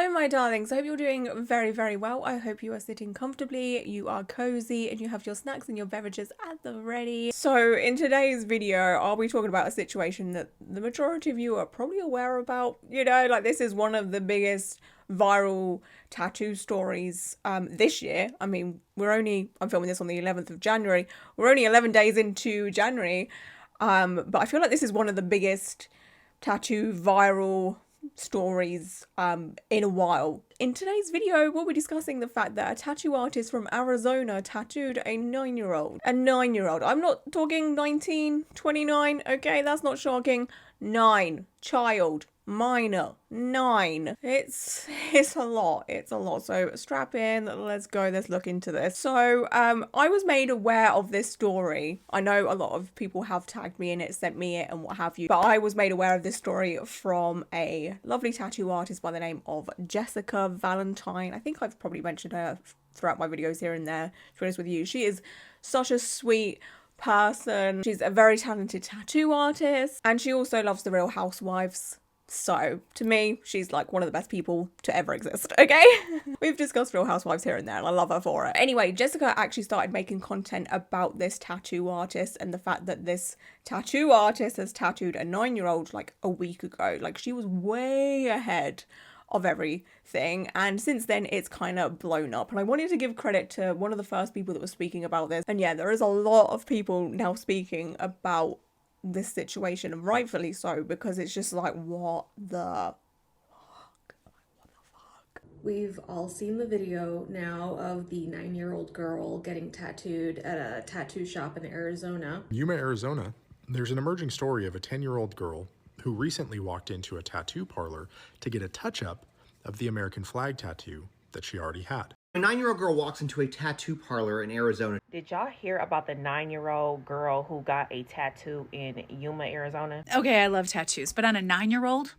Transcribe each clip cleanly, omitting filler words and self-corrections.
Hello my darlings, I hope you're doing very well. I hope you are sitting comfortably, you are cozy, and you have your snacks and your beverages at the ready. So in today's video, I'll be talking about a situation that the majority of you are probably aware about. You know, like this is one of the biggest viral tattoo stories this year. I mean, I'm filming this on the 11th of January. We're only 11 days into January, but I feel like this is one of the biggest tattoo viral stories in a while. In today's video, we'll be discussing the fact that a tattoo artist from Arizona tattooed a 9-year-old. A 9-year-old. I'm not talking 19, 29, okay, that's not shocking. 9. Child. Minor. 9. It's a lot. It's a lot. So strap in, let's go, let's look into this. So I was made aware of this story. I know a lot of people have tagged me in it, sent me it and what have you, but I was made aware of this story from a lovely tattoo artist by the name of Jessica Valentine. I think I've probably mentioned her throughout my videos here and there, to be honest with you. She is such a sweet person. She's a very talented tattoo artist, and she also loves the Real Housewives. So, to me, she's like one of the best people to ever exist, okay? We've discussed Real Housewives here and there, and I love her for it. Anyway, Jessica actually started making content about this tattoo artist and the fact that this tattoo artist has tattooed a 9-year-old like a week ago. Like, she was way ahead of everything, and since then it's kind of blown up. And I wanted to give credit to one of the first people that was speaking about this, and yeah, there is a lot of people now speaking about this situation, and rightfully so, because it's just like, what the fuck? We've all seen the video now of the 9-year-old girl getting tattooed at a tattoo shop in Arizona. Yuma, Arizona, there's an emerging story of a 10-year-old girl who recently walked into a tattoo parlor to get a touch-up of the American flag tattoo that she already had. A 9-year-old girl walks into a tattoo parlor in Arizona. Did y'all hear about the 9-year-old girl who got a tattoo in Yuma, Arizona? Okay, I love tattoos, but on a 9-year-old?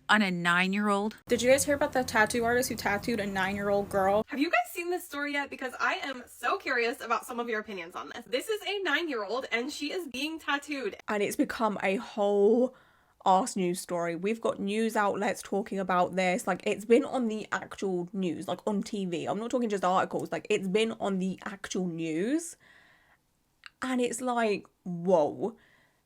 On a 9-year-old? Did you guys hear about the tattoo artist who tattooed a 9-year-old girl? Have you guys seen this story yet? Because I am so curious about some of your opinions on this. This is a 9-year-old and she is being tattooed. And it's become a whole arse news story. We've got news outlets talking about this. Like, it's been on the actual news, like on TV. I'm not talking just articles. Like, it's been on the actual news. And it's like, whoa,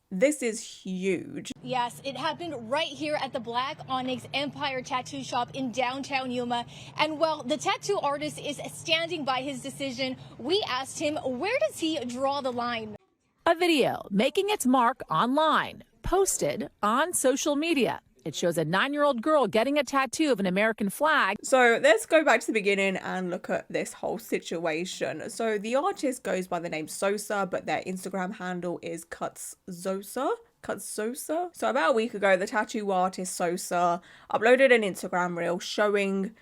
this is huge. Yes, it happened right here at the Black Onyx Empire Tattoo Shop in downtown Yuma. And while the tattoo artist is standing by his decision, we asked him, where does he draw the line? A video making its mark online, posted on social media. It shows a 9-year-old girl getting a tattoo of an American flag. So let's go back to the beginning and look at this whole situation. So the artist goes by the name Sosa, but their Instagram handle is Cutsosa. So about a week ago, the tattoo artist Sosa uploaded an Instagram reel showing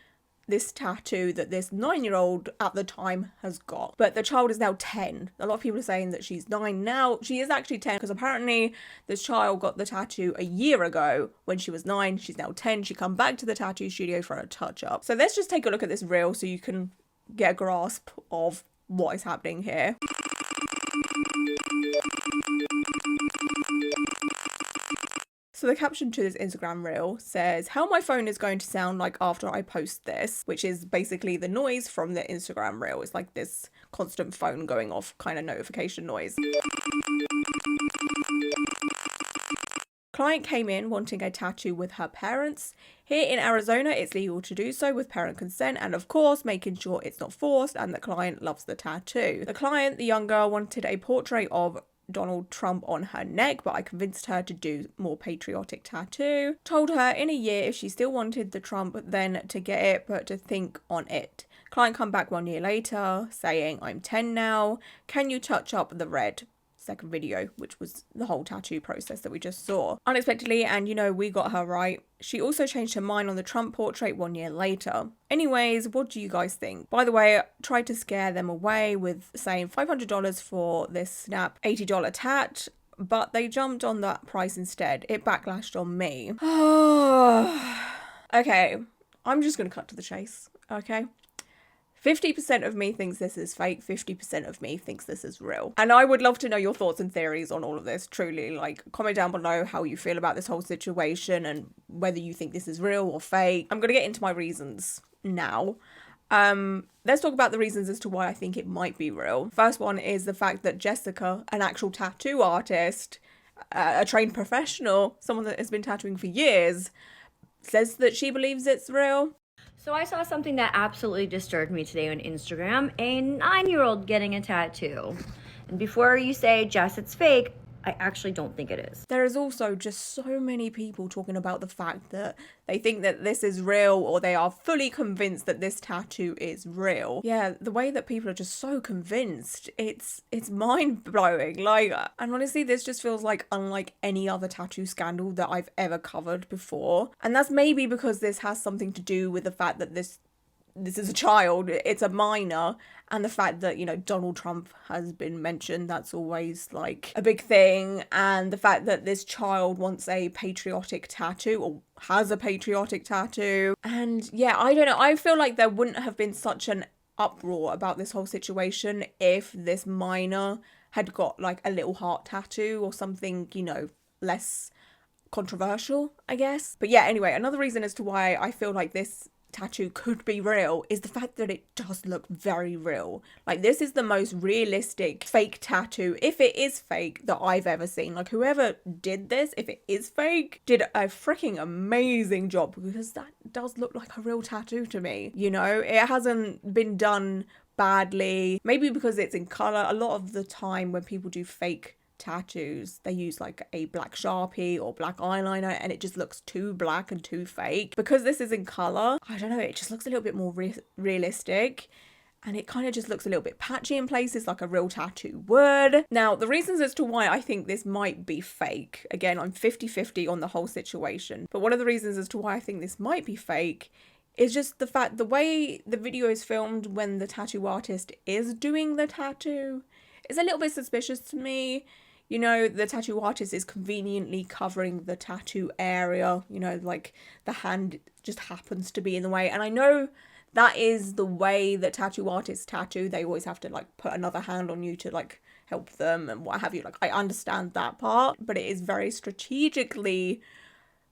this tattoo that this 9-year-old at the time has got. But the child is now 10. A lot of people are saying that she's 9 now. She is actually 10 because apparently this child got the tattoo a year ago when she was 9. She's now 10. She come back to the tattoo studio for a touch-up. So let's just take a look at this reel so you can get a grasp of what is happening here. So the caption to this Instagram reel says, how my phone is going to sound like after I post this, which is basically the noise from the Instagram reel. It's like this constant phone going off kind of notification noise. Client came in wanting a tattoo with her parents. Here in Arizona, it's legal to do so with parent consent and, of course, making sure it's not forced and the client loves the tattoo. The client, the younger, wanted a portrait of Donald Trump on her neck, but I convinced her to do more patriotic tattoo. Told her in a year if she still wanted the Trump then to get it, but to think on it. Client come back 1 year later saying, I'm 10 now, can you touch up the red? Second video, which was the whole tattoo process that we just saw. Unexpectedly, and you know, we got her right, she also changed her mind on the Trump portrait 1 year later. Anyways, what do you guys think? By the way, I tried to scare them away with saying $500 for this snap $80 tat, but they jumped on that price instead. It backlashed on me. Okay, I'm just gonna cut to the chase, okay? 50% of me thinks this is fake, 50% of me thinks this is real. And I would love to know your thoughts and theories on all of this, truly. Like, comment down below how you feel about this whole situation and whether you think this is real or fake. I'm going to get into my reasons now. Let's talk about the reasons as to why I think it might be real. First one is the fact that Jessica, an actual tattoo artist, a trained professional, someone that has been tattooing for years, says that she believes it's real. So I saw something that absolutely disturbed me today on Instagram, a 9-year-old getting a tattoo. And before you say, Jess, it's fake, I actually don't think it is. There is also just so many people talking about the fact that they think that this is real, or they are fully convinced that this tattoo is real. Yeah, the way that people are just so convinced, it's mind-blowing. Like, and honestly, this just feels like unlike any other tattoo scandal that I've ever covered before. And that's maybe because this has something to do with the fact that this is a child, it's a minor, and the fact that, you know, Donald Trump has been mentioned, that's always like a big thing, and the fact that this child wants a patriotic tattoo, or has a patriotic tattoo. And yeah, I don't know, I feel like there wouldn't have been such an uproar about this whole situation if this minor had got like a little heart tattoo or something, you know, less controversial, I guess. But yeah, anyway, another reason as to why I feel like this tattoo could be real is the fact that it does look very real. Like, this is the most realistic fake tattoo, if it is fake, that I've ever seen. Like, whoever did this, if it is fake, did a freaking amazing job, because that does look like a real tattoo to me. You know, it hasn't been done badly, maybe because it's in color. A lot of the time when people do fake tattoos, they use like a black Sharpie or black eyeliner, and it just looks too black and too fake. Because this is in color, I don't know, it just looks a little bit more realistic, and it kind of just looks a little bit patchy in places, like a real tattoo would. Now, the reasons as to why I think this might be fake, again, I'm 50-50 on the whole situation, but one of the reasons as to why I think this might be fake is just the fact, the way the video is filmed when the tattoo artist is doing the tattoo is a little bit suspicious to me. You know, the tattoo artist is conveniently covering the tattoo area, you know, like the hand just happens to be in the way. And I know that is the way that tattoo artists tattoo. They always have to like put another hand on you to like help them and what have you. Like, I understand that part, but it is very strategically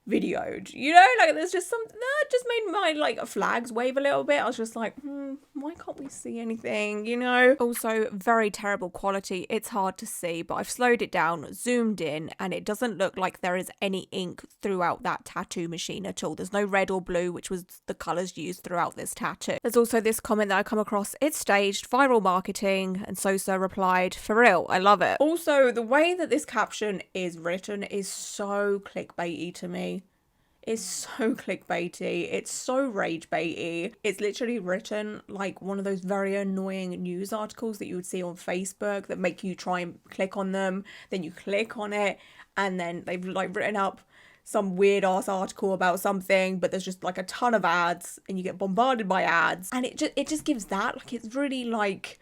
videoed, you know, like there's just something that just made my like flags wave a little bit. I was just like, why can't we see anything, you know? Also, very terrible quality. It's hard to see, but I've slowed it down, zoomed in, and it doesn't look like there is any ink throughout that tattoo machine at all. There's no red or blue, which was the colors used throughout this tattoo. There's also this comment that I come across, it's staged, viral marketing, and Sosa replied, for real, I love it. Also, the way that this caption is written is so clickbaity to me. It's so clickbaity, it's so rage baity. It's literally written like one of those very annoying news articles that you would see on Facebook that make you try and click on them, then you click on it, and then they've like written up some weird ass article about something, but there's just like a ton of ads and you get bombarded by ads, and it just gives that, like, it's really like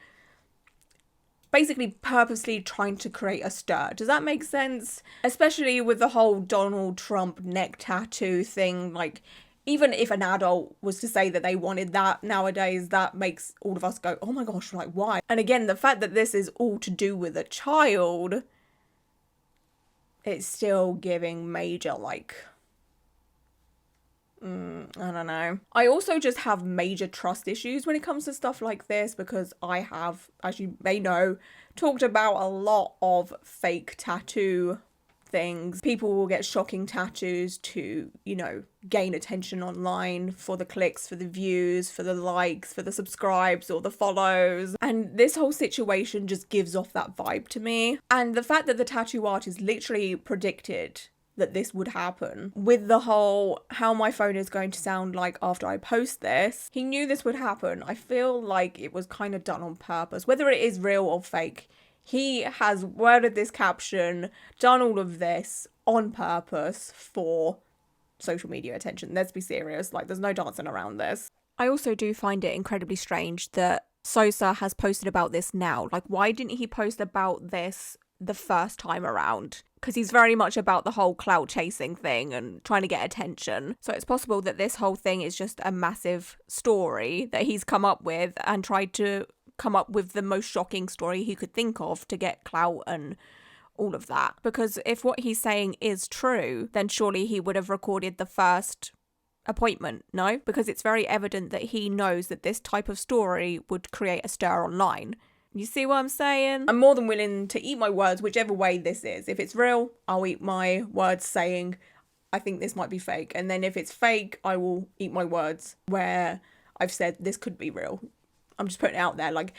basically purposely trying to create a stir. Does that make sense? Especially with the whole Donald Trump neck tattoo thing. Like, even if an adult was to say that they wanted that nowadays, that makes all of us go, oh my gosh, like, why? And again, the fact that this is all to do with a child, it's still giving major, like, I don't know. I also just have major trust issues when it comes to stuff like this, because I have, as you may know, talked about a lot of fake tattoo things. People will get shocking tattoos to, you know, gain attention online, for the clicks, for the views, for the likes, for the subscribes or the follows. And this whole situation just gives off that vibe to me. And the fact that the tattoo artist literally predicted that this would happen, with the whole how my phone is going to sound like after I post this, he knew this would happen. I feel like it was kind of done on purpose. Whether it is real or fake, he has worded this caption, done all of this on purpose for social media attention. Let's be serious, like, there's no dancing around this. I also do find it incredibly strange that Sosa has posted about this now. Like, why didn't he post about this the first time around, because he's very much about the whole clout chasing thing and trying to get attention. So it's possible that this whole thing is just a massive story that he's come up with and tried to come up with the most shocking story he could think of to get clout and all of that. Because if what he's saying is true, then surely he would have recorded the first appointment, no? Because it's very evident that he knows that this type of story would create a stir online. You see what I'm saying? I'm more than willing to eat my words whichever way this is. If it's real, I'll eat my words saying I think this might be fake. And then if it's fake, I will eat my words where I've said this could be real. I'm just putting it out there. Like,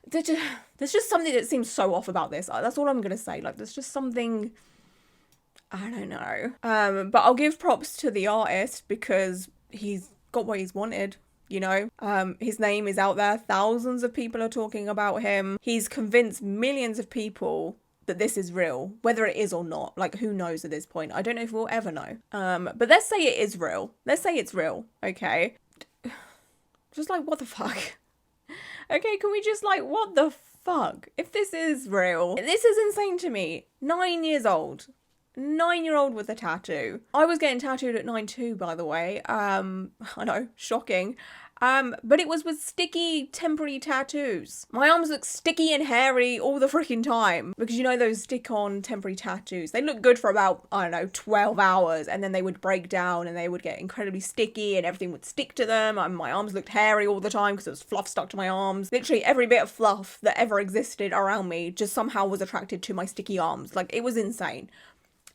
there's just something that seems so off about this. That's all I'm going to say. Like, there's just something, I don't know. But I'll give props to the artist because he's got what he's wanted. You know, his name is out there. Thousands of people are talking about him. He's convinced millions of people that this is real, whether it is or not. Like, who knows at this point? I don't know if we'll ever know. But let's say it is real. Let's say it's real, okay? Just like, what the fuck? Okay, can we just like, what the fuck? If this is real, this is insane to me. 9 years old. 9-year-old with a tattoo. I was getting tattooed at 9 too, by the way. I know, shocking. But it was with sticky temporary tattoos. My arms look sticky and hairy all the freaking time. Because you know those stick-on temporary tattoos, they look good for about, I don't know, 12 hours. And then they would break down and they would get incredibly sticky and everything would stick to them. And my arms looked hairy all the time because there was fluff stuck to my arms. Literally every bit of fluff that ever existed around me just somehow was attracted to my sticky arms. Like, it was insane.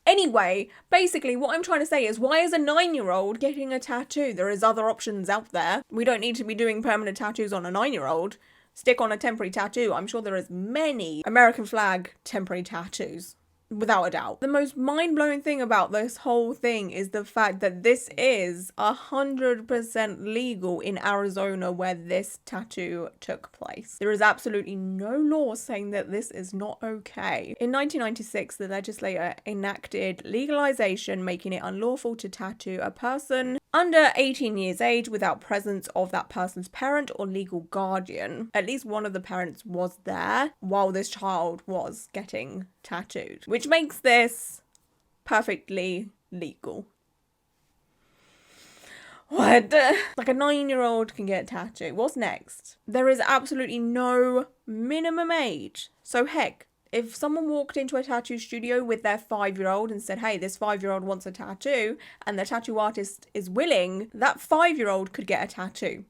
Anyway, basically what I'm trying to say is, why is a 9-year-old getting a tattoo? There is other options out there. We don't need to be doing permanent tattoos on a 9-year-old. Stick on a temporary tattoo. I'm sure there is many American flag temporary tattoos. Without a doubt. The most mind-blowing thing about this whole thing is the fact that this is 100% legal in Arizona where this tattoo took place. There is absolutely no law saying that this is not okay. In 1996, the legislature enacted legalization, making it unlawful to tattoo a person under 18 years age without presence of that person's parent or legal guardian. At least one of the parents was there while this child was getting tattooed, which makes this perfectly legal. What? Like, a 9-year-old can get a tattoo. What's next? There is absolutely no minimum age. So heck, if someone walked into a tattoo studio with their 5-year-old and said, hey, this 5-year-old wants a tattoo, and the tattoo artist is willing, that 5-year-old could get a tattoo.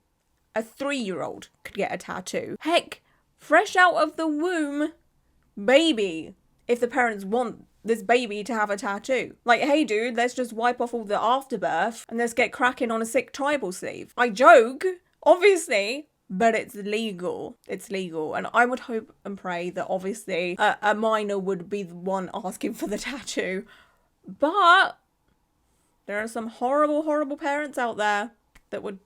A 3-year-old could get a tattoo. Heck, fresh out of the womb, baby, if the parents want this baby to have a tattoo. Like, hey dude, let's just wipe off all the afterbirth and let's get cracking on a sick tribal sleeve. I joke, obviously, but it's legal. It's legal. And I would hope and pray that obviously a minor would be the one asking for the tattoo. But there are some horrible, horrible parents out there that would,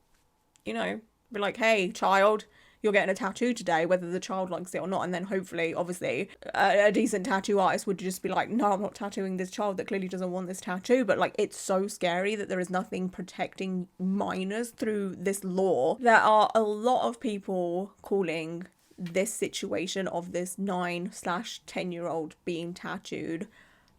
you know, be like, hey, child, you're getting a tattoo today, whether the child likes it or not. And then hopefully, obviously, a decent tattoo artist would just be like, no, I'm not tattooing this child that clearly doesn't want this tattoo. But like, it's so scary that there is nothing protecting minors through this law. There are a lot of people calling this situation of this 9/10-year-old being tattooed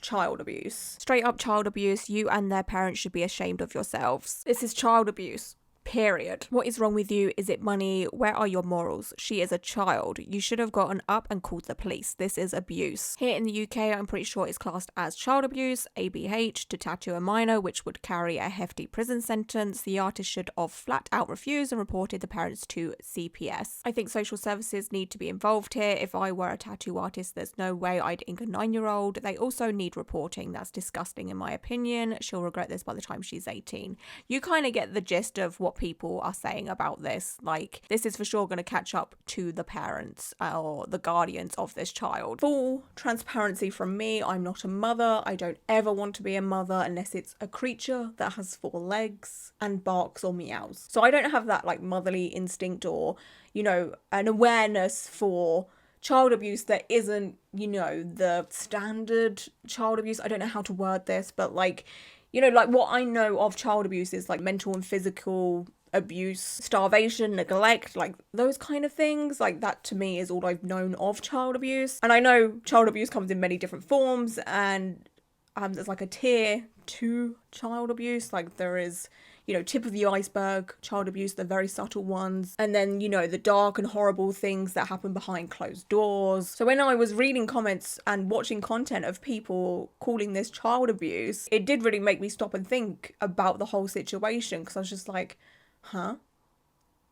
child abuse. Straight up child abuse. You and their parents should be ashamed of yourselves. This is child abuse. Period. What is wrong with you? Is it money? Where are your morals? She is a child. You should have gotten up and called the police. This is abuse. Here in the UK, I'm pretty sure it's classed as child abuse, ABH, to tattoo a minor, which would carry a hefty prison sentence. The artist should have flat out refused and reported the parents to CPS. I think social services need to be involved here. If I were a tattoo artist, there's no way I'd ink a 9-year-old. They also need reporting. That's disgusting in my opinion. She'll regret this by the time she's 18. You kind of get the gist of what people are saying about this. Like, this is for sure going to catch up to the parents or the guardians of this child. Full transparency from me, I'm not a mother. I don't ever want to be a mother unless it's a creature that has 4 legs and barks or meows. So I don't have that like motherly instinct or, you know, an awareness for child abuse that isn't, you know, the standard child abuse. I don't know how to word this, but like, you know, like what I know of child abuse is like mental and physical abuse, starvation, neglect, like those kind of things. Like that to me is all I've known of child abuse. And I know child abuse comes in many different forms, and there's like a tier to child abuse. Like there is, you know, tip of the iceberg child abuse, the very subtle ones, and then, you know, the dark and horrible things that happen behind closed doors. So when I was reading comments and watching content of people calling this child abuse, it did really make me stop and think about the whole situation, because I was just like, huh?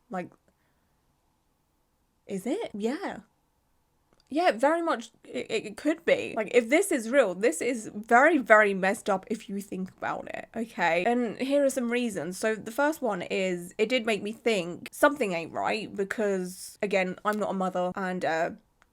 Like, is it? Yeah, very much it could be. Like, if this is real, this is very, very messed up if you think about it, okay? And here are some reasons. So the first one is, it did make me think something ain't right, because, again, I'm not a mother, and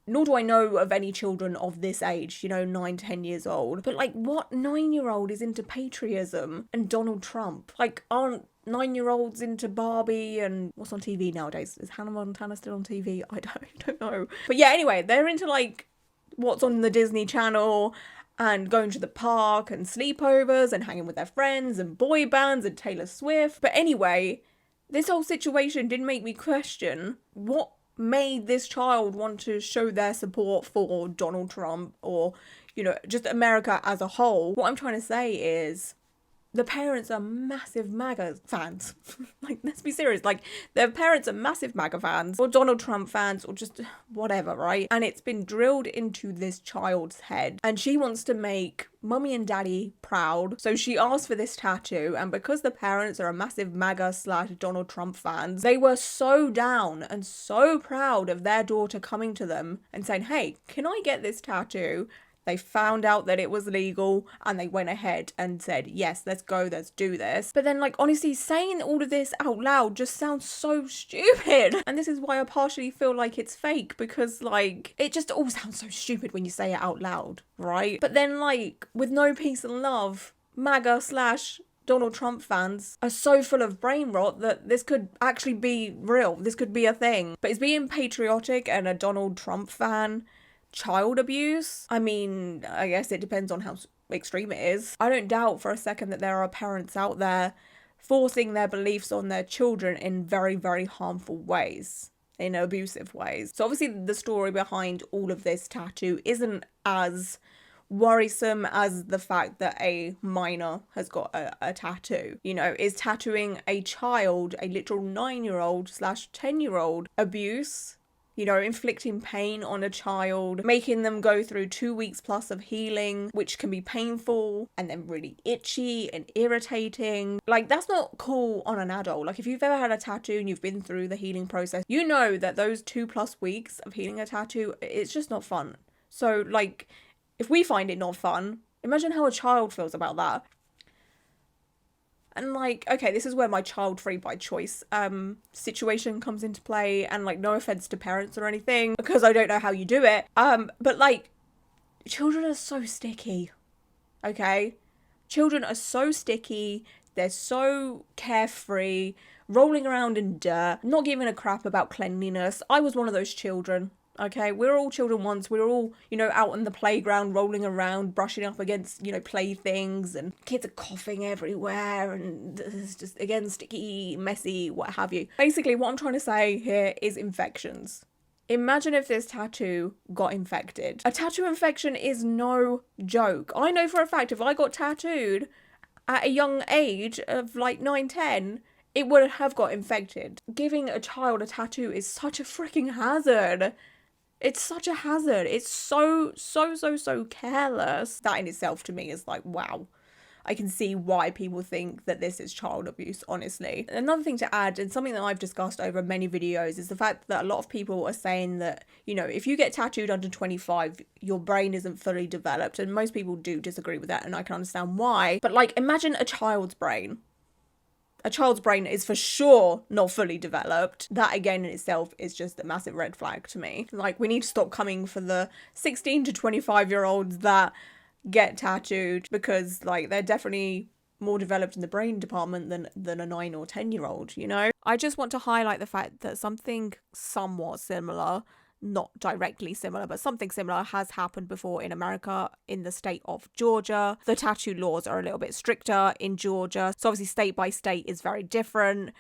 nor do I know of any children of this age, you know, 9, 10 years old. But, like, what 9-year-old is into patriotism and Donald Trump? Like, aren't 9-year-olds into Barbie and what's on TV nowadays? Is Hannah Montana still on TV? I don't know. But yeah, anyway, they're into like what's on the Disney Channel and going to the park and sleepovers and hanging with their friends and boy bands and Taylor Swift. But anyway, this whole situation did make me question what made this child want to show their support for Donald Trump, or, you know, just America as a whole. What I'm trying to say is, the parents are massive MAGA fans. Like, let's be serious. Like, their parents are massive MAGA fans, or Donald Trump fans, or just whatever, right? And it's been drilled into this child's head. And she wants to make mummy and daddy proud. So she asked for this tattoo. And because the parents are a massive MAGA/Donald Trump fans, they were so down and so proud of their daughter coming to them and saying, hey, can I get this tattoo? They found out that it was legal and they went ahead and said, yes, let's go, let's do this. But then, like, honestly, saying all of this out loud just sounds so stupid. And this is why I partially feel like it's fake, because, like, it just all sounds so stupid when you say it out loud, right? But then, like, with no peace and love, MAGA/Donald Trump fans are so full of brain rot that this could actually be real. This could be a thing. But is being patriotic and a Donald Trump fan child abuse? I mean, I guess it depends on how extreme it is. I don't doubt for a second that there are parents out there forcing their beliefs on their children in very, very harmful ways, in abusive ways. So obviously the story behind all of this tattoo isn't as worrisome as the fact that a minor has got a tattoo. You know, is tattooing a child, a literal 9-year-old/10-year-old abuse? You know, inflicting pain on a child, making them go through 2 weeks plus of healing, which can be painful and then really itchy and irritating. Like, that's not cool on an adult. Like, if you've ever had a tattoo and you've been through the healing process, you know that those 2+ weeks of healing a tattoo, it's just not fun. So, like, if we find it not fun, imagine how a child feels about that. And, like, okay, this is where my child free by choice situation comes into play. And, like, no offense to parents or anything, because I don't know how you do it. But, like, children are so sticky, okay? Children are so sticky. They're so carefree, rolling around in dirt, not giving a crap about cleanliness. I was one of those children. Okay, we were all children once. We were all, you know, out on the playground, rolling around, brushing up against, you know, playthings, and kids are coughing everywhere, and it's just, again, sticky, messy, what have you. Basically, what I'm trying to say here is infections. Imagine if this tattoo got infected. A tattoo infection is no joke. I know for a fact if I got tattooed at a young age of like 9, 10, it would have got infected. Giving a child a tattoo is such a freaking hazard. It's such a hazard. It's so careless. That in itself to me is like, wow. I can see why people think that this is child abuse, honestly. Another thing to add, and something that I've discussed over many videos, is the fact that a lot of people are saying that, you know, if you get tattooed under 25, your brain isn't fully developed. And most people do disagree with that, and I can understand why. But, like, imagine a child's brain. A child's brain is for sure not fully developed. That again in itself is just a massive red flag to me. Like, we need to stop coming for the 16 to 25-year-olds that get tattooed, because, like, they're definitely more developed in the brain department than a 9 or 10-year-old, you know? I just want to highlight the fact that something somewhat similar, not directly similar, but something similar has happened before in America, in the state of Georgia. The tattoo laws are a little bit stricter in Georgia. So obviously state by state is very different.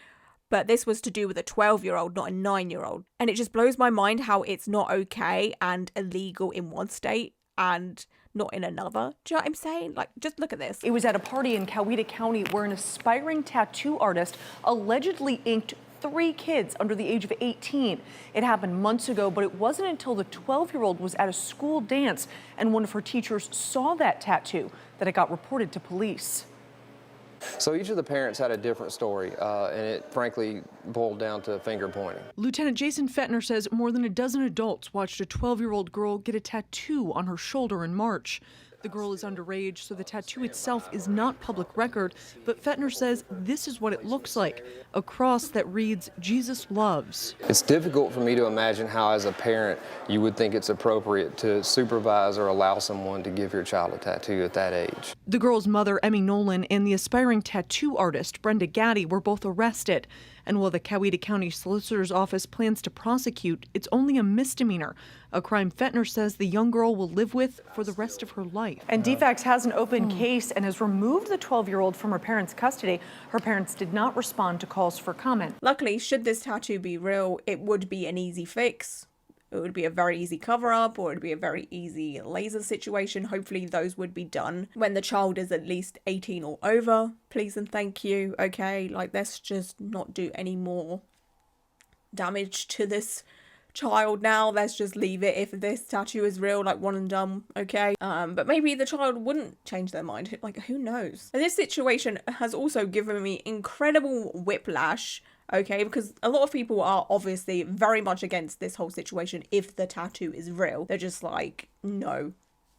But this was to do with a 12-year-old, not a 9-year-old. And it just blows my mind how it's not okay and illegal in one state and not in another. Do you know what I'm saying? Like, just look at this. It was at a party in Coweta County where an aspiring tattoo artist allegedly inked 3 kids under the age of 18. It happened months ago, but it wasn't until the 12-year-old was at a school dance and one of her teachers saw that tattoo that it got reported to police. So each of the parents had a different story, and it frankly boiled down to finger pointing. Lieutenant Jason Fettner says more than a dozen adults watched a 12-year-old girl get a tattoo on her shoulder in March. The girl is underage, so the tattoo itself is not public record, but Fettner says this is what it looks like, a cross that reads, "Jesus loves." It's difficult for me to imagine how, as a parent, you would think it's appropriate to supervise or allow someone to give your child a tattoo at that age. The girl's mother, Emmy Nolan, and the aspiring tattoo artist, Brenda Gaddy, were both arrested. And while the Coweta County Solicitor's Office plans to prosecute, it's only a misdemeanor, a crime Fettner says the young girl will live with for the rest of her life. And DFACS has an open case and has removed the 12-year-old from her parents' custody. Her parents did not respond to calls for comment. Luckily, should this tattoo be real, it would be an easy fix. It would be a very easy cover-up, or it would be a very easy laser situation. Hopefully those would be done when the child is at least 18 or over. Please and thank you, okay? Like, let's just not do any more damage to this child now. Let's just leave it. If this tattoo is real, like, one and done, okay? But maybe the child wouldn't change their mind. Like, who knows? And this situation has also given me incredible whiplash, okay, because a lot of people are obviously very much against this whole situation if the tattoo is real. They're just like, no,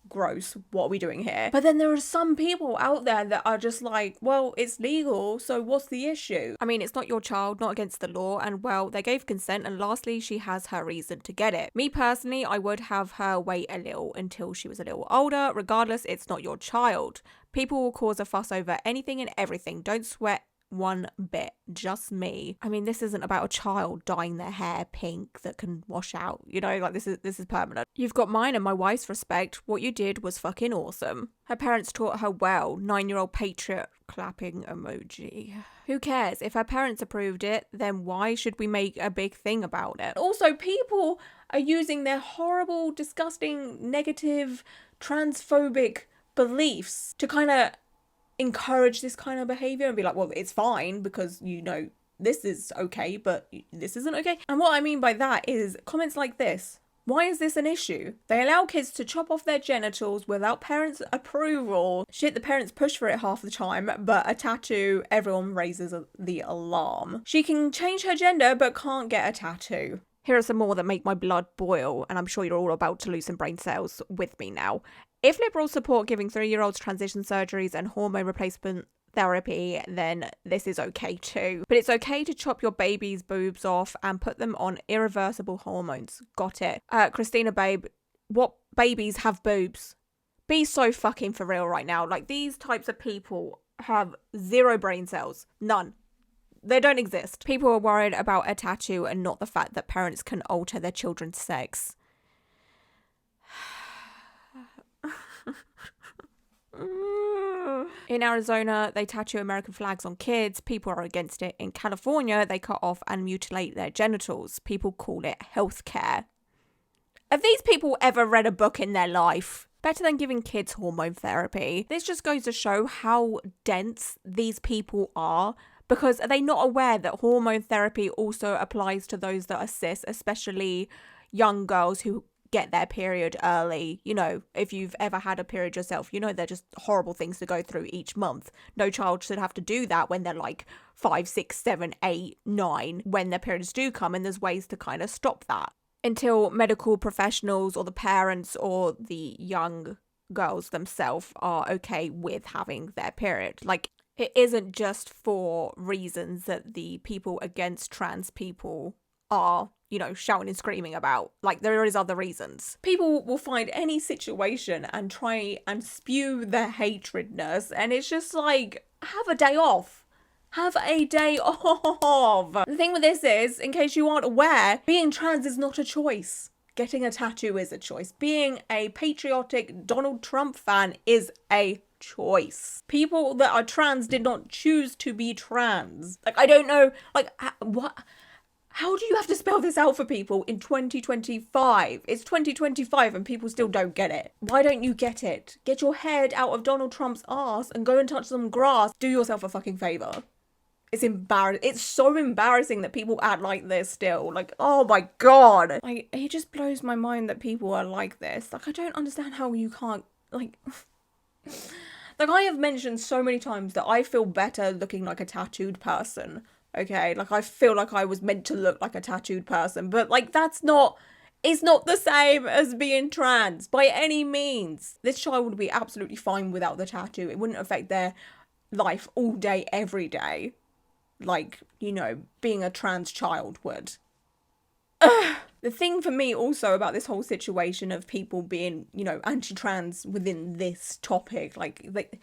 gross, what are we doing here? But then there are some people out there that are just like, well, it's legal, so what's the issue? I mean, it's not your child, not against the law, and well, they gave consent, and lastly, she has her reason to get it. Me personally, I would have her wait a little until she was a little older. Regardless, it's not your child. People will cause a fuss over anything and everything. Don't sweat one bit, just me. I mean, this isn't about a child dyeing their hair pink that can wash out, you know, like this is permanent. You've got mine and my wife's respect. What you did was fucking awesome. Her parents taught her well. 9-year-old patriot clapping emoji. Who cares? If her parents approved it, then why should we make a big thing about it? Also, people are using their horrible, disgusting, negative, transphobic beliefs to kind of encourage this kind of behavior and be like, well, it's fine because, you know, this is okay, but this isn't okay. And what I mean by that is comments like this. Why is this an issue? They allow kids to chop off their genitals without parents' approval. Shit, the parents push for it half the time, but a tattoo, everyone raises the alarm. She can change her gender, but can't get a tattoo. Here are some more that make my blood boil, and I'm sure you're all about to lose some brain cells with me now. If liberals support giving 3-year-olds transition surgeries and hormone replacement therapy, then this is okay too. But it's okay to chop your baby's boobs off and put them on irreversible hormones. Got it. Christina, babe, what babies have boobs? Be so fucking for real right now. Like, these types of people have 0 brain cells. None. They don't exist. People are worried about a tattoo and not the fact that parents can alter their children's sex. In Arizona, they tattoo American flags on kids. People are against it. In California, they cut off and mutilate their genitals. People call it healthcare. Have these people ever read a book in their life? Better than giving kids hormone therapy. This just goes to show how dense these people are, because are they not aware that hormone therapy also applies to those that are cis, especially young girls who get their period early? You know, if you've ever had a period yourself, you know they're just horrible things to go through each month. No child should have to do that when they're like 5, 6, 7, 8, 9, when their periods do come, and there's ways to kind of stop that. Until medical professionals or the parents or the young girls themselves are okay with having their period. Like, it isn't just for reasons that the people against trans people are, you know, shouting and screaming about. Like, there is other reasons. People will find any situation and try and spew their hatredness, and it's just like, have a day off. Have a day off. The thing with this is, in case you aren't aware, being trans is not a choice. Getting a tattoo is a choice. Being a patriotic Donald Trump fan is a choice. People that are trans did not choose to be trans. Like, I don't know, like, what? How do you have to spell this out for people in 2025? It's 2025 and people still don't get it. Why don't you get it? Get your head out of Donald Trump's ass and go and touch some grass. Do yourself a fucking favor. It's embarrassing. It's so embarrassing that people act like this still. Like, oh my God. Like, it just blows my mind that people are like this. Like, I don't understand how you can't, like... Like, I have mentioned so many times that I feel better looking like a tattooed person. Okay, like, I feel like I was meant to look like a tattooed person, but, like, it's not the same as being trans by any means. This child would be absolutely fine without the tattoo. It wouldn't affect their life all day, every day, like, you know, being a trans child would. The thing for me also about this whole situation of people being, you know, anti-trans within this topic, like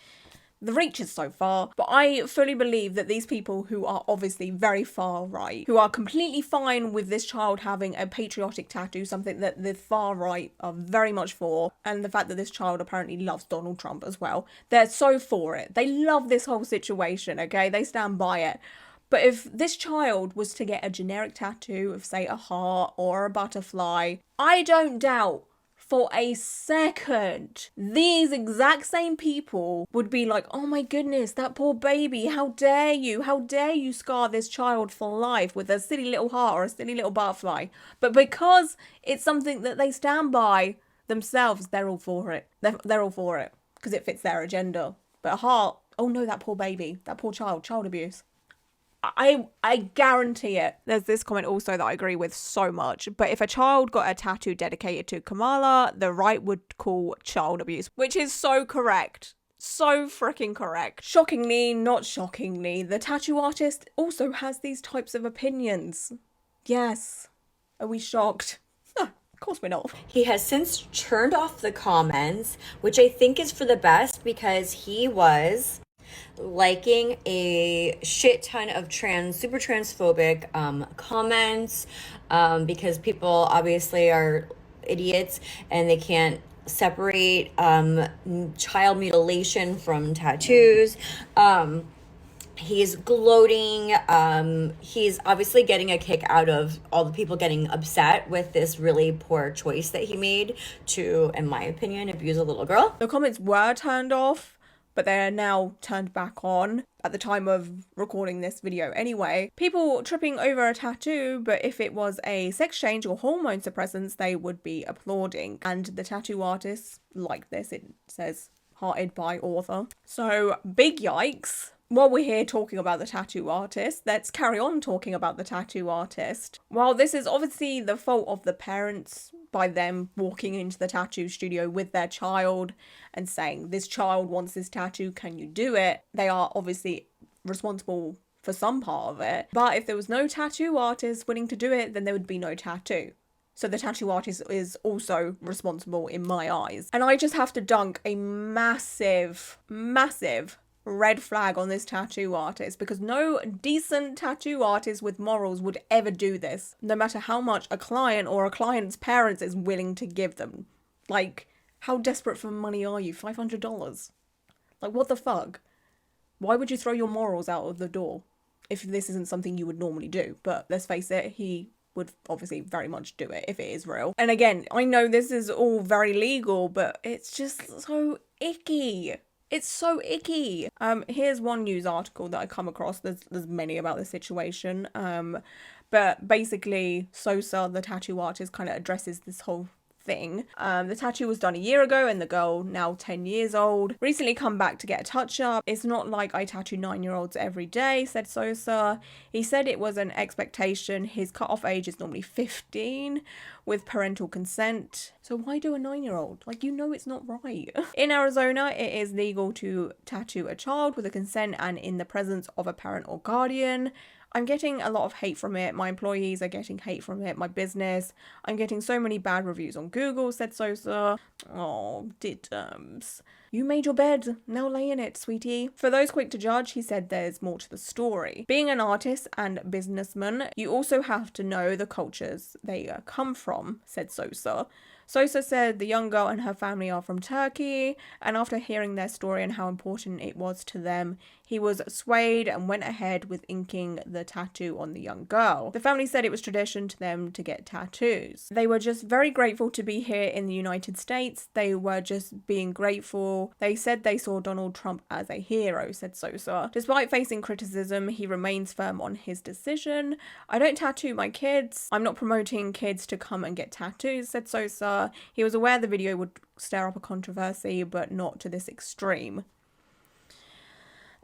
the reach is so far, but I fully believe that these people who are obviously very far right, who are completely fine with this child having a patriotic tattoo, something that the far right are very much for, and the fact that this child apparently loves Donald Trump as well, they're so for it. They love this whole situation, okay? They stand by it. But if this child was to get a generic tattoo of, say, a heart or a butterfly, I don't doubt for a second these exact same people would be like, oh my goodness, that poor baby, how dare you scar this child for life with a silly little heart or a silly little butterfly. But because it's something that they stand by themselves, they're all for it. They're all for it because it fits their agenda. But a heart, oh no, that poor baby, that poor child abuse. I guarantee it. There's this comment also that I agree with so much. But if a child got a tattoo dedicated to Kamala, the right would call child abuse, which is so correct. So freaking correct. Shockingly, not shockingly, the tattoo artist also has these types of opinions. Yes. Are we shocked? Of course we're not. He has since turned off the comments, which I think is for the best because he was liking a shit ton of super transphobic comments because people obviously are idiots and they can't separate child mutilation from tattoos. He's gloating. He's obviously getting a kick out of all the people getting upset with this really poor choice that he made to, in my opinion, abuse a little girl. The comments were turned off, but they're now turned back on at the time of recording this video anyway. People tripping over a tattoo, but if it was a sex change or hormone suppressants, they would be applauding. And the tattoo artists like this. It says hearted by author. So big yikes. While we're here talking about the tattoo artist, let's carry on talking about the tattoo artist. While this is obviously the fault of the parents by them walking into the tattoo studio with their child and saying, this child wants this tattoo, can you do it? They are obviously responsible for some part of it. But if there was no tattoo artist willing to do it, then there would be no tattoo. So the tattoo artist is also responsible in my eyes. And I just have to dunk a massive red flag on this tattoo artist, because no decent tattoo artist with morals would ever do this, no matter how much a client or a client's parents is willing to give them. Like, how desperate for money are you? $500? Like, what the fuck? Why would you throw your morals out of the door if this isn't something you would normally do? But let's face it, he would obviously very much do it if it is real. And again, I know this is all very legal, but it's just so icky. It's so icky. Here's one news article that I come across. There's many about this situation. But basically, Sosa, the tattoo artist, kind of addresses this whole thing. The tattoo was done a year ago and the girl, now 10 years old, recently come back to get a touch-up. It's not like I tattoo 9-year-olds every day, said Sosa. He said it was an expectation. His cut-off age is normally 15 with parental consent. So why do a 9-year-old? Like, you know it's not right. In Arizona, it is legal to tattoo a child with a consent and in the presence of a parent or guardian. I'm getting a lot of hate from it. My employees are getting hate from it. My business. I'm getting so many bad reviews on Google, said Sosa. Oh, diddums. You made your bed, now lay in it, sweetie. For those quick to judge, he said there's more to the story. Being an artist and businessman, you also have to know the cultures they come from, said Sosa. Sosa said the young girl and her family are from Turkey, and after hearing their story and how important it was to them, he was swayed and went ahead with inking the tattoo on the young girl. The family said it was tradition to them to get tattoos. They were just very grateful to be here in the United States. They were just being grateful. They said they saw Donald Trump as a hero, said Sosa. Despite facing criticism, he remains firm on his decision. I don't tattoo my kids. I'm not promoting kids to come and get tattoos, said Sosa. He was aware the video would stir up a controversy, but not to this extreme.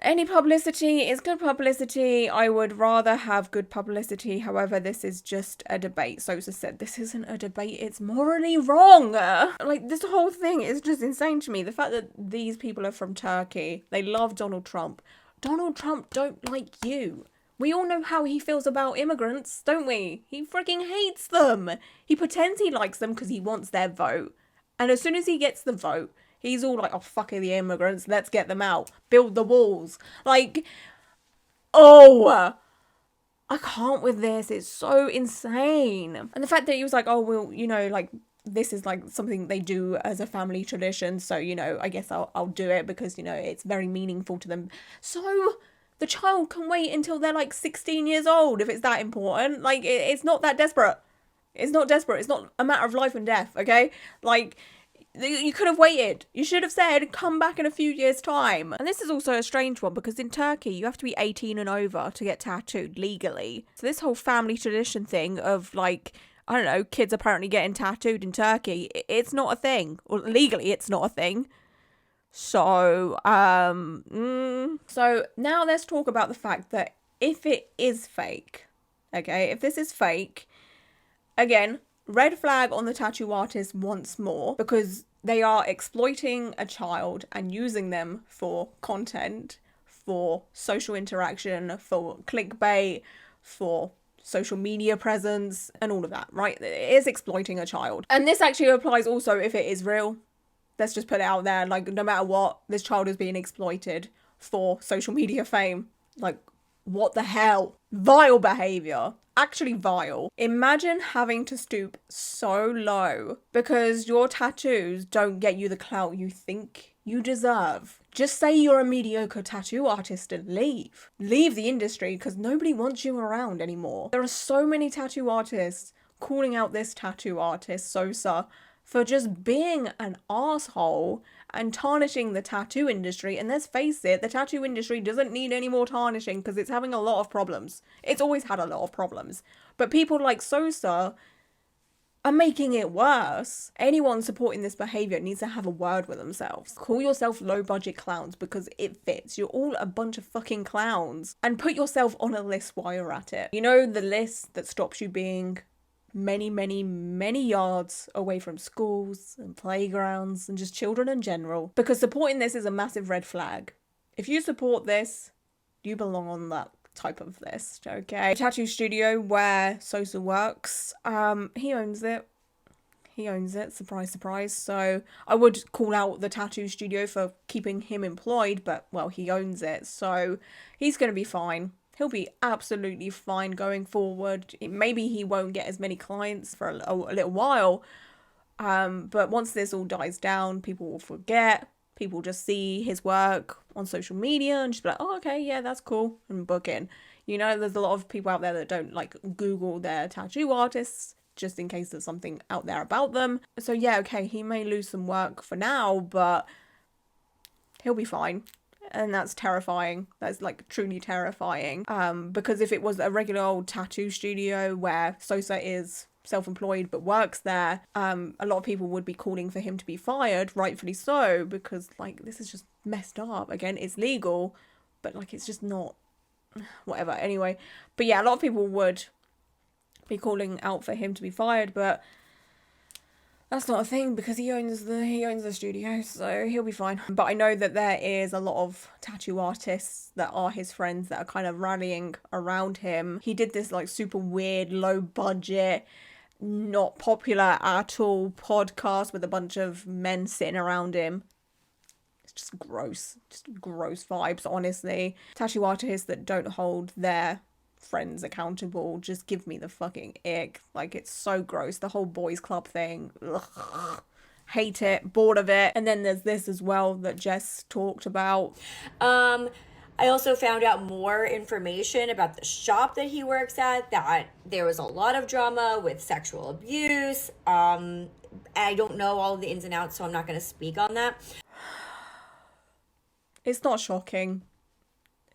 Any publicity is good publicity. I would rather have good publicity. However, this is just a debate. Sosa said, this isn't a debate. It's morally wrong. Like, this whole thing is just insane to me. The fact that these people are from Turkey. They love Donald Trump. Donald Trump don't like you. We all know how he feels about immigrants, don't we? He freaking hates them. He pretends he likes them because he wants their vote. And as soon as he gets the vote, he's all like, oh, fuck the immigrants, let's get them out. Build the walls. Like, oh, I can't with this. It's so insane. And the fact that he was like, oh, well, you know, like, this is like something they do as a family tradition. So, you know, I guess I'll do it because, you know, it's very meaningful to them. So the child can wait until they're like 16 years old if it's that important. Like, it's not that desperate. It's not desperate. It's not a matter of life and death, okay? Like, you could have waited. You should have said, come back in a few years' time. And this is also a strange one because in Turkey, you have to be 18 and over to get tattooed legally. So this whole family tradition thing of like, I don't know, kids apparently getting tattooed in Turkey, it's not a thing. Or legally, it's not a thing. So, so now let's talk about the fact that if it is fake, okay, if this is fake, again, red flag on the tattoo artist once more, because they are exploiting a child and using them for content, for social interaction, for clickbait, for social media presence, and all of that, right? It is exploiting a child. And this actually applies also if it is real. Let's just put it out there, like, no matter what, this child is being exploited for social media fame. Like, what the hell? Vile behaviour. Actually vile. Imagine having to stoop so low because your tattoos don't get you the clout you think you deserve. Just say you're a mediocre tattoo artist and leave. Leave the industry because nobody wants you around anymore. There are so many tattoo artists calling out this tattoo artist, Sosa, for just being an asshole and tarnishing the tattoo industry. And let's face it, the tattoo industry doesn't need any more tarnishing because it's having a lot of problems. It's always had a lot of problems. But people like Sosa are making it worse. Anyone supporting this behaviour needs to have a word with themselves. Call yourself low budget clowns because it fits. You're all a bunch of fucking clowns. And put yourself on a list while you're at it. You know, the list that stops you being many yards away from schools and playgrounds and just children in general, because supporting this is a massive red flag. If you support this, you belong on that type of list, okay? The tattoo studio where Sosa works, he owns it. He owns it, surprise, surprise. So I would call out the tattoo studio for keeping him employed, but well, he owns it, so he's gonna be fine. He'll be absolutely fine going forward. Maybe he won't get as many clients for a little while. But once this all dies down, people will forget. People just see his work on social media and just be like, oh, okay, yeah, that's cool, and book in. You know, there's a lot of people out there that don't like Google their tattoo artists just in case there's something out there about them. So yeah, okay, he may lose some work for now, but he'll be fine. And that's terrifying. That's like truly terrifying. Because if it was a regular old tattoo studio where Sosa is self-employed but works there, a lot of people would be calling for him to be fired, rightfully so, because like this is just messed up. Again, it's legal, but like it's just not, whatever. Anyway, but yeah, a lot of people would be calling out for him to be fired, but that's not a thing because he owns the studio, so he'll be fine. But I know that there is a lot of tattoo artists that are his friends that are kind of rallying around him. He did this like super weird, low budget, not popular at all podcast with a bunch of men sitting around him just gross vibes, honestly. Tattoo artists that don't hold their friends accountable just give me the fucking ick. Like, it's so gross. The whole boys club thing. Ugh. Hate it, bored of it. And then there's this as well that Jess talked about. I also found out more information about the shop that he works at, that there was a lot of drama with sexual abuse. I don't know all of the ins and outs, so I'm not going to speak on that. It's not shocking.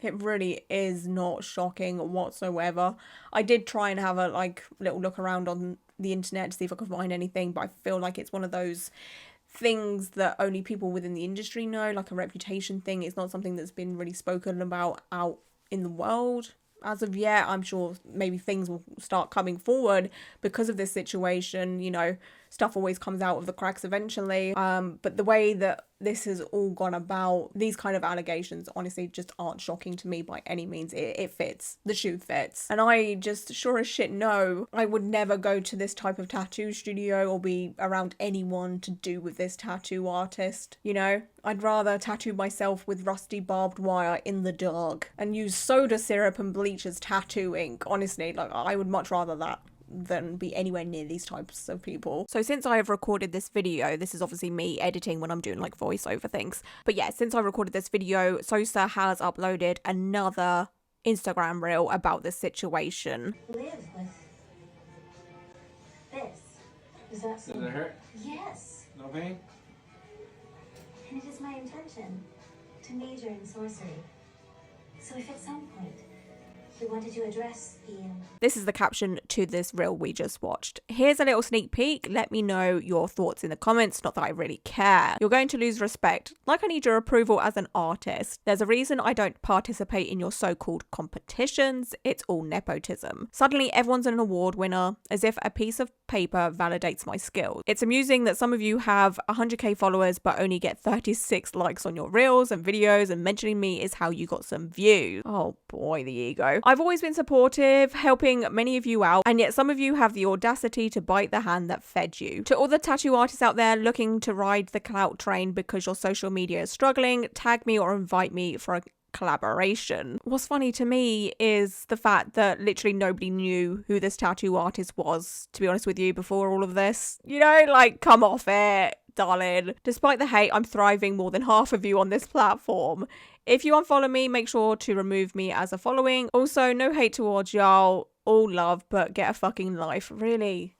It really is not shocking whatsoever. I did try and have a little look around on the internet to see if I could find anything, but I feel like it's one of those things that only people within the industry know, like a reputation thing. It's not something that's been really spoken about out in the world as of yet. I'm sure maybe things will start coming forward because of this situation. You know, stuff always comes out of the cracks eventually. But the way that this has all gone about, these kind of allegations honestly just aren't shocking to me by any means. It fits. The shoe fits. And I just sure as shit know I would never go to this type of tattoo studio or be around anyone to do with this tattoo artist. You know, I'd rather tattoo myself with rusty barbed wire in the dark and use soda syrup and bleach as tattoo ink. Honestly, like, I would much rather that than be anywhere near these types of people. So since I have recorded this video, this is obviously me editing when I'm doing like voiceover things, but yeah, since I recorded this video, Sosa has uploaded another Instagram reel about this situation. Live with this. Does that seem... Does it hurt? Yes. No pain? And it is my intention to major in sorcery. So if at some point you wanted to address the... This is the caption to this reel we just watched. Here's a little sneak peek. Let me know your thoughts in the comments. Not that I really care. You're going to lose respect. Like, I need your approval as an artist. There's a reason I don't participate in your so-called competitions. It's all nepotism. Suddenly everyone's an award winner, as if a piece of paper validates my skills. It's amusing that some of you have 100k followers but only get 36 likes on your reels and videos, and mentioning me is how you got some views. Oh boy, the ego. I've always been supportive, helping many of you out, and yet some of you have the audacity to bite the hand that fed you. To all the tattoo artists out there looking to ride the clout train because your social media is struggling, tag me or invite me for a collaboration. What's funny to me is the fact that literally nobody knew who this tattoo artist was, to be honest with you, before all of this. You know, like, come off it, darling. Despite the hate, I'm thriving more than half of you on this platform. If you unfollow me, make sure to remove me as a following. Also, no hate towards y'all. All love, but get a fucking life. Really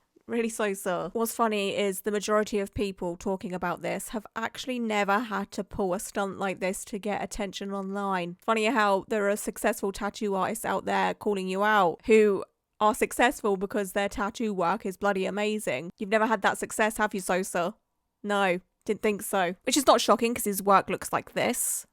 Sosa. What's funny is the majority of people talking about this have actually never had to pull a stunt like this to get attention online. Funny how there are successful tattoo artists out there calling you out who are successful because their tattoo work is bloody amazing. You've never had that success, have you, Sosa? No, didn't think so. Which is not shocking because his work looks like this.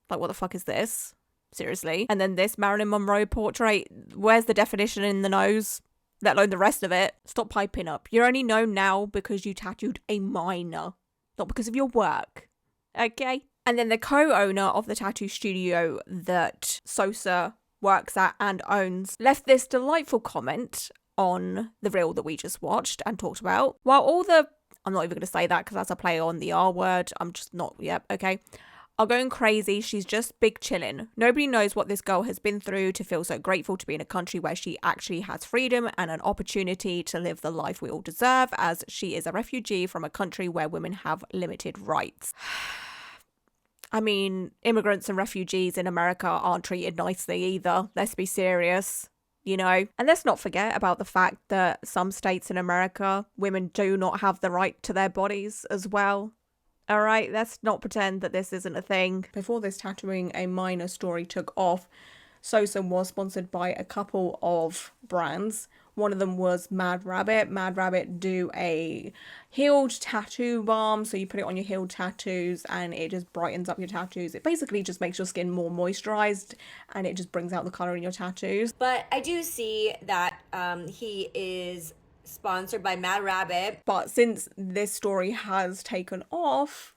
Like, what the fuck is this? Seriously. And then this Marilyn Monroe portrait. Where's the definition in the nose? Let alone the rest of it. Stop piping up. You're only known now because you tattooed a minor, not because of your work. Okay? And then the co-owner of the tattoo studio that Sosa works at and owns left this delightful comment on the reel that we just watched and talked about. While all the... I'm not even going to say that because that's a play on the R word. I'm just not... Yep, okay. Are going crazy. She's just big chillin'. Nobody knows what this girl has been through to feel so grateful to be in a country where she actually has freedom and an opportunity to live the life we all deserve, as she is a refugee from a country where women have limited rights. I mean, immigrants and refugees in America aren't treated nicely either. Let's be serious. You know, and let's not forget about the fact that some states in America, women do not have the right to their bodies as well. Alright, let's not pretend that this isn't a thing. Before this tattooing a minor story took off, Sosa was sponsored by a couple of brands. One of them was Mad Rabbit. Mad Rabbit do a healed tattoo balm, so you put it on your healed tattoos and it just brightens up your tattoos. It basically just makes your skin more moisturized and it just brings out the color in your tattoos. But I do see that he is sponsored by Mad Rabbit. But since this story has taken off,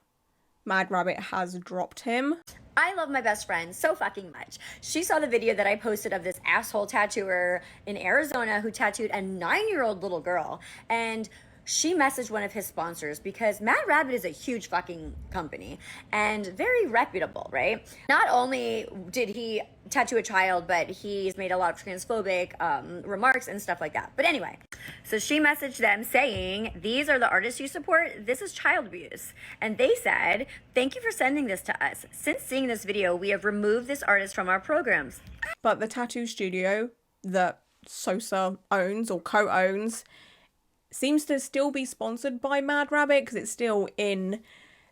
Mad Rabbit has dropped him. I love my best friend so fucking much. She saw the video that I posted of this asshole tattooer in Arizona who tattooed a 9-year-old little girl. And she messaged one of his sponsors because Mad Rabbit is a huge fucking company and very reputable, right? Not only did he tattoo a child, but he's made a lot of transphobic remarks and stuff like that. But anyway, so she messaged them saying, these are the artists you support. This is child abuse. And they said, thank you for sending this to us. Since seeing this video, we have removed this artist from our programs. But the tattoo studio that Sosa owns or co-owns seems to still be sponsored by Mad Rabbit because it's still in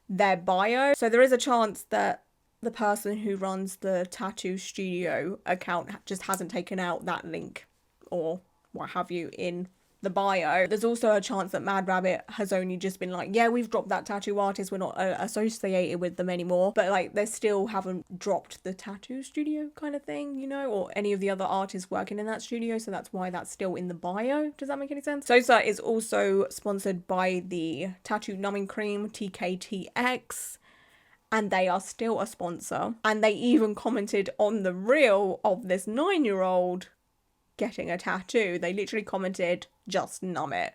their bio. So there is a chance that the person who runs the tattoo studio account just hasn't taken out that link or what have you in the bio. There's also a chance that Mad Rabbit has only just been like, yeah, we've dropped that tattoo artist, we're not associated with them anymore, but like they still haven't dropped the tattoo studio kind of thing, you know, or any of the other artists working in that studio, so that's why that's still in the bio. Does that make any sense? Sosa is also sponsored by the tattoo numbing cream TKTX, and they are still a sponsor, and they even commented on the reel of this 9-year-old getting a tattoo. They literally commented, just numb it.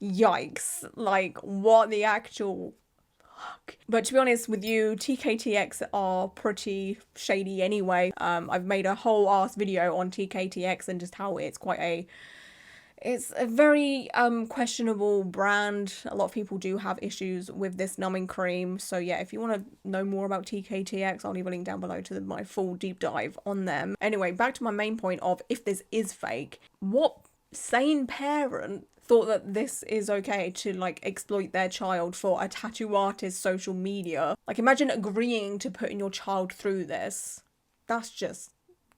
Yikes. Like, what the actual fuck? But to be honest with you, TKTX are pretty shady anyway. I've made a whole ass video on TKTX and just how it's it's a very questionable brand. A lot of people do have issues with this numbing cream. So yeah, if you want to know more about TKTX, I'll leave a link down below to my full deep dive on them. Anyway, back to my main point of if this is fake, what sane parent thought that this is okay to like exploit their child for a tattoo artist's social media? Like, imagine agreeing to putting your child through this. That's just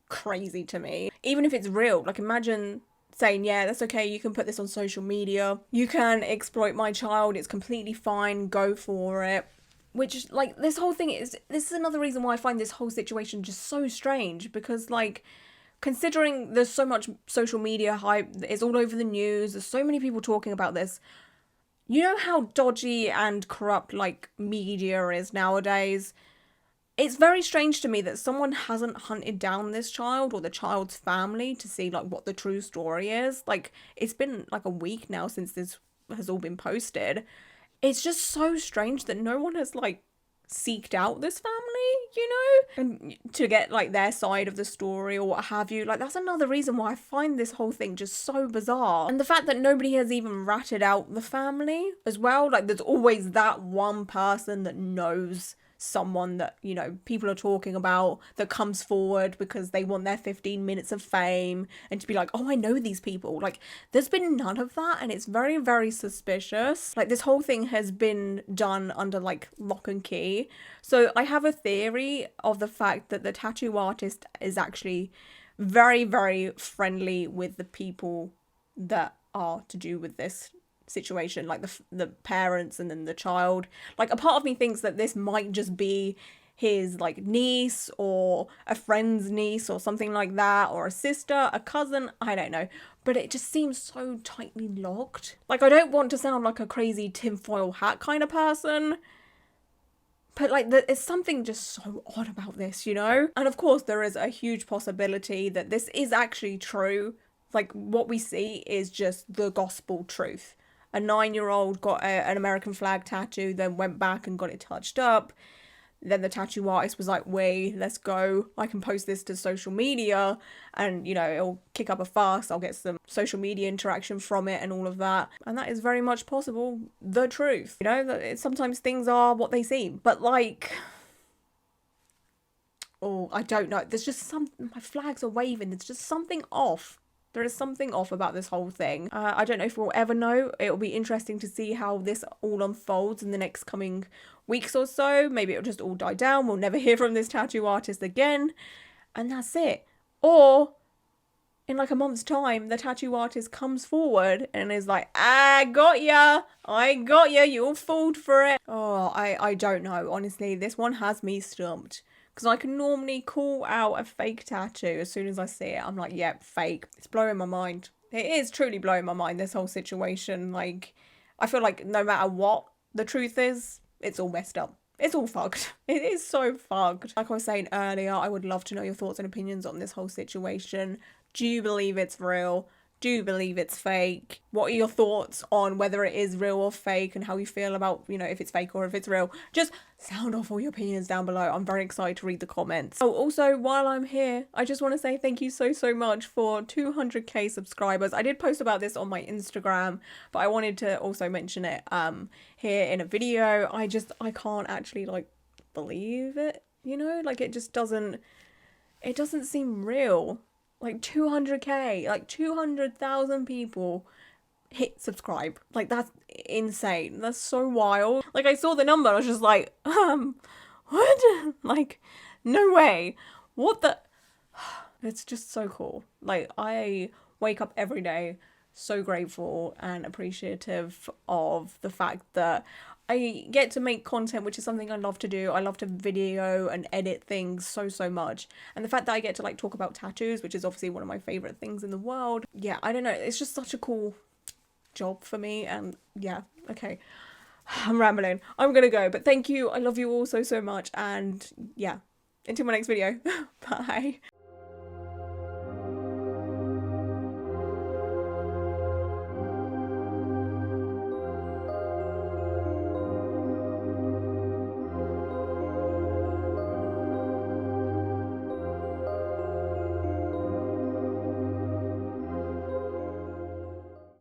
crazy to me. Even if it's real, like imagine saying, yeah, that's okay, you can put this on social media, you can exploit my child, it's completely fine, go for it. Which, like, this is another reason why I find this whole situation just so strange, because, like, considering there's so much social media hype, it's all over the news, there's so many people talking about this, you know how dodgy and corrupt, like, media is nowadays? It's very strange to me that someone hasn't hunted down this child or the child's family to see, like, what the true story is. Like, it's been, like, a week now since this has all been posted. It's just so strange that no one has, like, seeked out this family, you know? And to get, like, their side of the story or what have you. Like, that's another reason why I find this whole thing just so bizarre. And the fact that nobody has even ratted out the family as well. Like, there's always that one person that knows someone that, you know, people are talking about that comes forward because they want their 15 minutes of fame and to be like, oh, I know these people. Like, there's been none of that, and it's very, very suspicious. Like, this whole thing has been done under, like, lock and key. So I have a theory of the fact that the tattoo artist is actually very, very friendly with the people that are to do with this situation, like the parents and then the child. Like, a part of me thinks that this might just be his, like, niece or a friend's niece or something like that, or a sister, a cousin, I don't know, but it just seems so tightly locked. Like, I don't want to sound like a crazy tinfoil hat kind of person, but, like, there's something just so odd about this, you know? And of course there is a huge possibility that this is actually true. Like, what we see is just the gospel truth. A 9-year-old got an American flag tattoo, then went back and got it touched up. Then the tattoo artist was like, wait, let's go. I can post this to social media and, you know, it'll kick up a fuss. I'll get some social media interaction from it and all of that. And that is very much possible the truth. You know, that sometimes things are what they seem. But, like, oh, I don't know. There's just my flags are waving. There's just something off. There is something off about this whole thing. I don't know if we'll ever know. It'll be interesting to see how this all unfolds in the next coming weeks or so. Maybe it'll just all die down. We'll never hear from this tattoo artist again. And that's it. Or in like a month's time, the tattoo artist comes forward and is like, I got ya. You all fooled for it. Oh, I don't know. Honestly, this one has me stumped. Because I can normally call out a fake tattoo as soon as I see it. I'm like, yep, fake. It's blowing my mind. It is truly blowing my mind, this whole situation. Like, I feel like no matter what the truth is, it's all messed up. It's all fucked. It is so fucked. Like I was saying earlier, I would love to know your thoughts and opinions on this whole situation. Do you believe it's real? Do you believe it's fake? What are your thoughts on whether it is real or fake, and how you feel about, you know, if it's fake or if it's real? Just sound off all your opinions down below. I'm very excited to read the comments. Oh, also, while I'm here, I just want to say thank you so much for 200k subscribers. I did post about this on my Instagram, but I wanted to also mention it here in a video. I can't actually like believe it, you know, like it doesn't seem real. Like 200k, like 200,000 people hit subscribe. Like that's insane. That's so wild. Like I saw the number, I was just like, what? Like, no way. What the? It's just so cool. Like I wake up every day so grateful and appreciative of the fact that I get to make content, which is something I love to do. I love to video and edit things so much. And the fact that I get to like talk about tattoos, which is obviously one of my favorite things in the world. Yeah, I don't know. It's just such a cool job for me. And yeah, okay. I'm rambling. I'm gonna go. But thank you. I love you all so much. And yeah, until my next video. Bye.